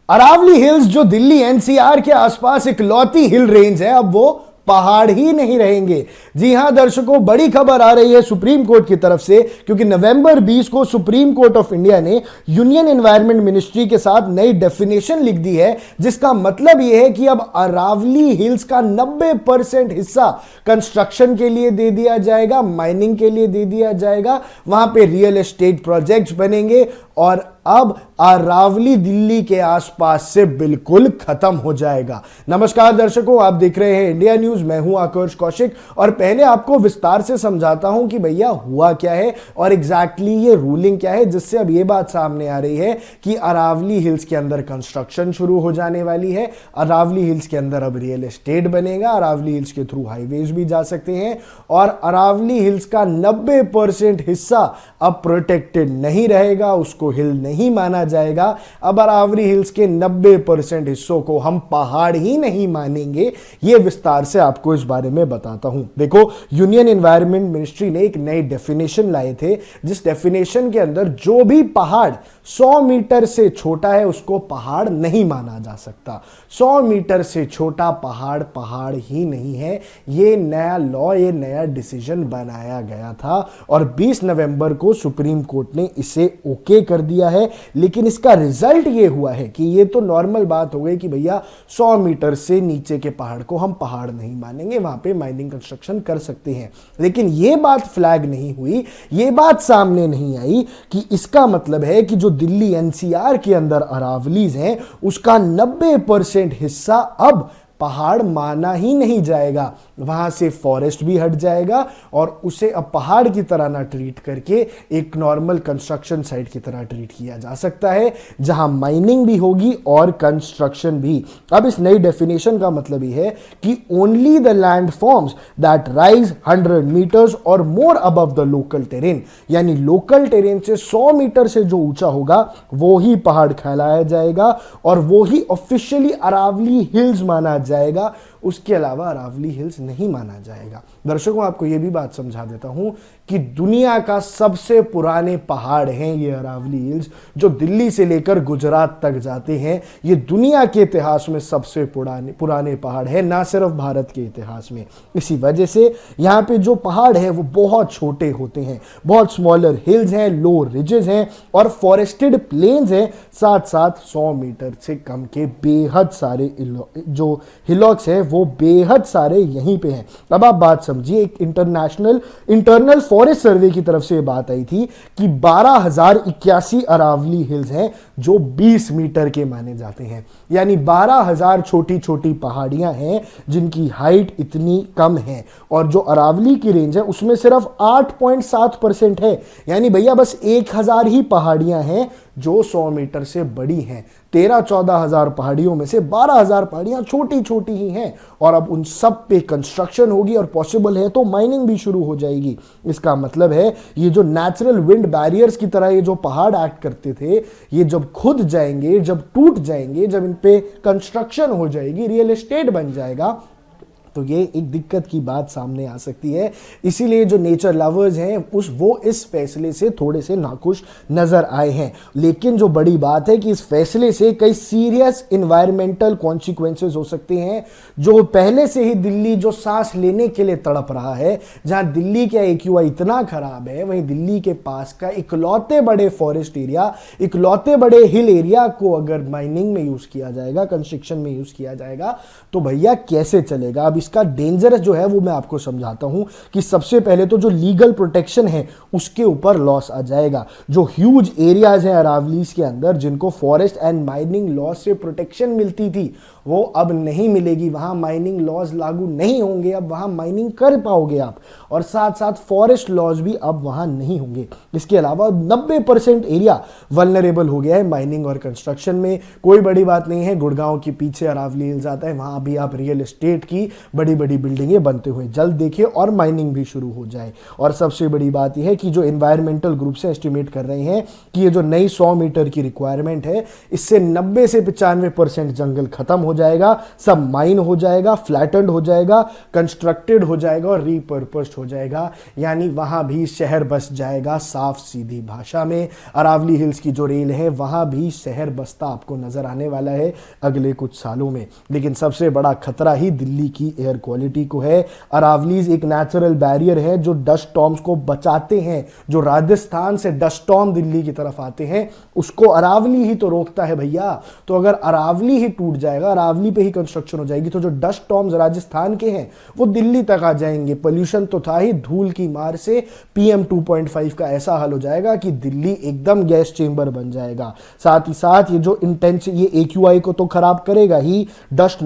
Aravalli hills जो Delhi NCR के आसपास इकलौती हिल रेंज है, अब वो पहाड़ ही नहीं रहेंगे। जी हां दर्शकों, बड़ी खबर आ रही है सुप्रीम कोर्ट की तरफ से, क्योंकि नवंबर 20 को सुप्रीम कोर्ट ऑफ इंडिया ने यूनियन एनवायरनमेंट मिनिस्ट्री के साथ नई डेफिनेशन लिख दी है, जिसका मतलब यह है कि अब अरावली हिल्स का 90% हिस्सा कंस्ट्रक्शन के लिए दे दिया जाएगा, माइनिंग के लिए दे दिया जाएगा, वहां पे रियल एस्टेट प्रोजेक्ट्स बनेंगे और अब अरावली दिल्ली के आसपास से बिल्कुल खत्म हो जाएगा। नमस्कार दर्शकों, आप देख रहे हैं इंडिया न्यूज, मैं हूं आकर्ष कौशिक और पहले आपको विस्तार से समझाता हूं कि भैया हुआ क्या है और एग्जैक्टली ये रूलिंग क्या है, जिससे अब ये बात सामने आ रही है कि अरावली हिल्स के अंदर कंस्ट्रक्शन शुरू हो जाने वाली है। अरावली हिल्स के अंदर अब रियल एस्टेट बनेगा, अरावली हिल्स के थ्रू हाईवेज भी जा सकते हैं और अरावली हिल्स का 90% हिस्सा अब प्रोटेक्टेड नहीं रहेगा, उसको हिल नहीं माना जाएगा। अब अरावली हिल्स के 90% हिस्सों को हम पहाड़ ही नहीं मानेंगे। यह विस्तार से आपको इस बारे में बताता हूं। देखो, यूनियन एनवायरनमेंट मिनिस्ट्री ने एक नई डेफिनेशन लाए थे, जिस डेफिनेशन के अंदर जो भी पहाड़ 100 मीटर से छोटा है उसको पहाड़ नहीं माना जा सकता। 100 मीटर से छोटा पहाड़ पहाड़ ही नहीं है। यह नया लॉ, यह नया डिसीजन बनाया गया था और 20 नवंबर को सुप्रीम कोर्ट ने इसे ओके कर दिया है। लेकिन इसका रिजल्ट यह हुआ है कि यह तो नॉर्मल बात हो गई कि भैया 100 मीटर से नीचे के पहाड़ को हम पहाड़ नहीं मानेंगे, वहां पे माइनिंग कंस्ट्रक्शन कर सकते हैं। लेकिन यह बात फ्लैग नहीं हुई, यह बात सामने नहीं आई कि इसका मतलब है कि जो दिल्ली एनसीआर के अंदर अरावलीज हैं उसका 90% हिस्सा अब पहाड़ माना ही नहीं जाएगा। वहां से फॉरेस्ट भी हट जाएगा और उसे अब पहाड़ की तरह ना ट्रीट करके एक नॉर्मल कंस्ट्रक्शन साइट की तरह ट्रीट किया जा सकता है, जहां माइनिंग भी होगी और कंस्ट्रक्शन भी। अब इस नई डेफिनेशन का मतलब यह है कि only the land forms that rise 100 meters और more above the local terrain, यानी लोकल टेरेन से 100 मीटर से जो ऊंचा होगा वो ही पहाड़ कहलाया जाएगा और वो ही ऑफिशियली अरावली हिल्स माना जाएगा। उसके अलावा अरावली हिल्स नहीं माना जाएगा। दर्शकों, आपको यह भी बात समझा देता हूं कि दुनिया का सबसे पुराने पहाड़ हैं ये अरावली हिल्स, जो दिल्ली से लेकर गुजरात तक जाते हैं। ये दुनिया के इतिहास में सबसे पुराने पहाड़ है, ना सिर्फ भारत के इतिहास में। इसी वजह से यहाँ पे जो पहाड़ है वो बहुत छोटे होते हैं, बहुत स्मॉलर हिल्स हैं, लो रिजेस हैं और फॉरेस्टेड प्लेन्स हैं। साथ साथ 100 मीटर से कम के बेहद सारे जो हिलॉक्स हैं वो बेहद सारे यहीं पे हैं। अब आप बात समझिए, एक इंटरनल फॉरेस्ट सर्वे की तरफ से बात आई थी कि 12,081 अरावली हिल्स हैं जो 20 मीटर के माने जाते हैं, यानी 12,000 छोटी छोटी पहाड़ियां हैं जिनकी हाइट इतनी कम है और जो अरावली की रेंज है उसमें सिर्फ 8.7% है, यानी भैया बस 1,000 ही पहाड़ियां हैं जो 100 मीटर से बड़ी हैं। 13-14 हजार पहाड़ियों में से 12,000 पहाड़ियां छोटी छोटी ही हैं और अब उन सब पे कंस्ट्रक्शन होगी और पॉसिबल है तो माइनिंग भी शुरू हो जाएगी। इसका मतलब है ये जो नेचुरल विंड बैरियर्स की तरह ये जो पहाड़ एक्ट करते थे, ये जब खुद जाएंगे, जब टूट जाएंगे, जब इन पे कंस्ट्रक्शन हो जाएगी, रियल एस्टेट बन जाएगा, तो ये एक दिक्कत की बात सामने आ सकती है। इसीलिए जो नेचर लवर्स हैं वो इस फैसले से थोड़े से नाखुश नजर आए हैं। लेकिन जो बड़ी बात है कि इस फैसले से कई सीरियस इन्वायरमेंटल कॉन्सिक्वेंसेस हो सकते हैं। जो पहले से ही दिल्ली जो सांस लेने के लिए तड़प रहा है, जहां दिल्ली का एक्यूआई इतना खराब है, वहीं दिल्ली के पास का इकलौते बड़े फॉरेस्ट एरिया, इकलौते बड़े हिल एरिया को अगर माइनिंग में यूज किया जाएगा, कंस्ट्रक्शन में यूज किया जाएगा, तो भैया कैसे चलेगा। अब इसका डेंजरस जो है वो मैं आपको समझाता हूं कि सबसे पहले तो जो लीगल प्रोटेक्शन है उसके ऊपर लॉस आ जाएगा। जो ह्यूज एरियाज हैं अरावलीज के अंदर जिनको फॉरेस्ट एंड माइनिंग लॉ से प्रोटेक्शन मिलती थी, वो अब नहीं मिलेगी। वहां माइनिंग लॉज लागू नहीं होंगे, अब वहां माइनिंग कर पाओगे आप, और साथ साथ फॉरेस्ट लॉज भी अब वहां नहीं होंगे। इसके अलावा 90% एरिया वल्नरेबल हो गया है माइनिंग और कंस्ट्रक्शन में। कोई बड़ी बात नहीं है, गुड़गांव के पीछे अरावली हिल्स आता है, वहां भी आप रियल एस्टेट की बड़ी बड़ी बिल्डिंगें बनते हुए जल्द देखें और माइनिंग भी शुरू हो जाए। और सबसे बड़ी बात यह है कि जो एनवायरमेंटल ग्रुप से एस्टिमेट कर रहे हैं कि ये जो नई 100 मीटर की रिक्वायरमेंट है, इससे 90 से 95% जंगल खत्म हो जाएगा, सब माइन हो जाएगा, फ्लैटेंड हो जाएगा, कंस्ट्रक्टेड हो जाएगा और रीपर्पस्ड हो जाएगा, यानी वहां भी शहर बस जाएगा। साफ सीधी भाषा में अरावली हिल्स की जो रेल है वहां भी शहर बसता आपको नजर आने वाला है अगले कुछ सालों में। लेकिन सबसे बड़ा खतरा ही दिल्ली की एयर क्वालिटी को है। अरावलीज एक नेचुरल बैरियर है जो डस्ट स्टॉर्म्स को बचाते हैं। जो राजस्थान से डस्ट स्टॉर्म दिल्ली की तरफ आते हैं उसको अरावली ही तो रोकता है भैया। तो अगर अरावली ही टूट जाएगा, अरावली पे ही कंस्ट्रक्शन हो जाएगी, तो जो डस्ट स्टॉर्म्स राजस्थान के हैं वो दिल्ली तक आ जाएंगे। पोल्यूशन तो था ही, धूल की मार से PM 2.5 का ऐसा हाल हो जाएगा कि दिल्ली एकदम गैस चेंबर बन जाएगा। साथ ही साथ ये जो इंटेंस ये AQI को तो खराब करेगा ही, डस्ट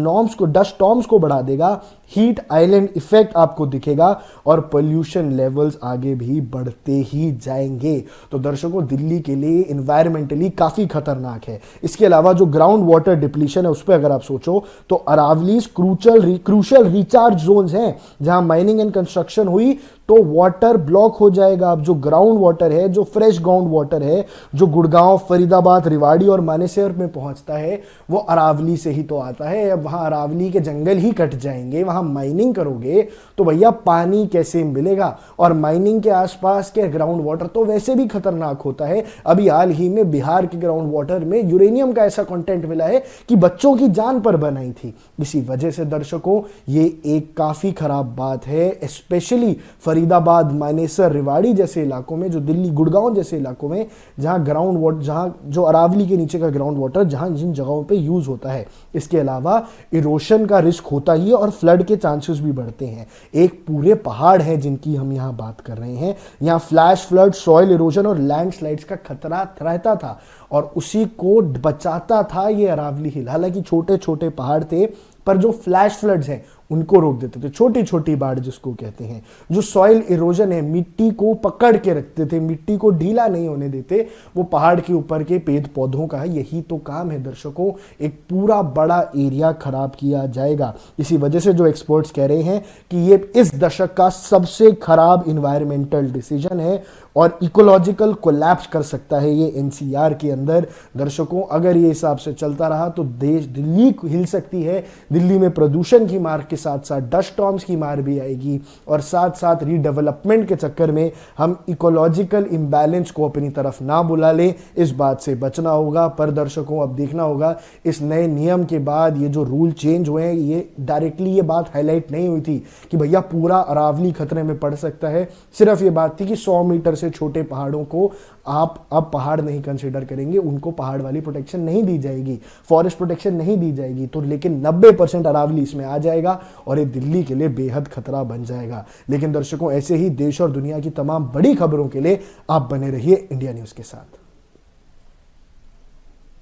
स्टॉर्म्स को बढ़ा देगा, हीट आइलैंड इफेक्ट आपको दिखेगा और पोल्यूशन लेवल्स आगे भी बढ़ते ही जाएंगे। तो दर्शकों, दिल्ली के लिए एनवायरमेंटली काफी खतरनाक है। इसके अलावा जो ग्राउंड वाटर डिप्लीशन है उस पर अगर आप सोचो तो अरावलीज क्रूशल रिचार्ज जोन्स हैं। जहां माइनिंग एंड कंस्ट्रक्शन हुई तो वाटर ब्लॉक हो जाएगा। अब जो ग्राउंड वाटर है, जो फ्रेश ग्राउंड वाटर है, जो गुड़गांव, फरीदाबाद, रेवाड़ी और मानेसर में पहुंचता है, वो अरावली से ही तो आता है। अब वहां अरावली के जंगल ही कट जाएंगे, वहां माइनिंग करोगे तो भैया पानी कैसे मिलेगा? और माइनिंग के आसपास के ग्राउंड वाटर तो वैसे भी खतरनाक होता है। अभी हाल ही में बिहार के ग्राउंड वाटर में यूरेनियम का ऐसा कंटेंट मिला है कि बच्चों की जान पर बनाई थी। इसी वजह से दर्शकों, ये एक काफी खराब बात है, स्पेशली फरीदाबाद, मानेसर, रेवाड़ी जैसे इलाकों में, जो दिल्ली गुड़गांव जैसे इलाकों में, जहां ग्राउंड वाटर, जहां जो अरावली के नीचे का ग्राउंड वाटर जहां जिन जगहों पे यूज होता है। इसके अलावा इरोशन का रिस्क होता ही है और फ्लड के चांसेस भी बढ़ते हैं। एक पूरे पहाड़ है जिनकी हम यहां बात कर रहे हैं, यहां फ्लैश फ्लड, सॉइल इरोजन और लैंडस्लाइड्स का खतरा रहता था और उसी को बचाता था ये अरावली हिल। हालांकि छोटे छोटे पहाड़ थे पर जो फ्लैश फ्लड्स हैं उनको रोक देते थे, छोटी छोटी बाढ़ जिसको कहते हैं। जो सॉइल इरोजन है, मिट्टी को पकड़ के रखते थे, मिट्टी को ढीला नहीं होने देते, वो पहाड़ के ऊपर के पेड़ पौधों का है। यही तो काम है दर्शकों, एक पूरा बड़ा एरिया खराब किया जाएगा। इसी वजह से जो एक्सपर्ट्स कह रहे हैं कि ये इस दशक का सबसे खराब इन्वायरमेंटल डिसीजन है और इकोलॉजिकल कोलैप्स कर सकता है ये NCR के अंदर। दर्शकों, अगर ये हिसाब से चलता रहा तो दिल्ली हिल सकती है। दिल्ली में प्रदूषण की मार के साथ साथ डस्ट स्टॉर्म्स की मार भी आएगी और साथ साथ रीडेवलपमेंट के चक्कर में हम इकोलॉजिकल इंबैलेंस को अपनी तरफ ना बुला लें, इस बात से बचना होगा। पर दर्शकों, अब देखना होगा इस नए नियम के बाद ये जो रूल चेंज हुए हैं, ये डायरेक्टली ये बात हाईलाइट नहीं हुई थी कि भैया पूरा अरावली खतरे में पड़ सकता है। सिर्फ ये बात थी कि 100 मीटर से छोटे पहाड़ों को आप अब पहाड़ नहीं कंसीडर करेंगे, उनको पहाड़ वाली प्रोटेक्शन नहीं दी जाएगी, फॉरेस्ट प्रोटेक्शन नहीं दी जाएगी। तो लेकिन 90% अरावली इसमें आ जाएगा और ये दिल्ली के लिए बेहद खतरा बन जाएगा। लेकिन दर्शकों, ऐसे ही देश और दुनिया की तमाम बड़ी खबरों के लिए आप बने रहिए इंडिया न्यूज के साथ।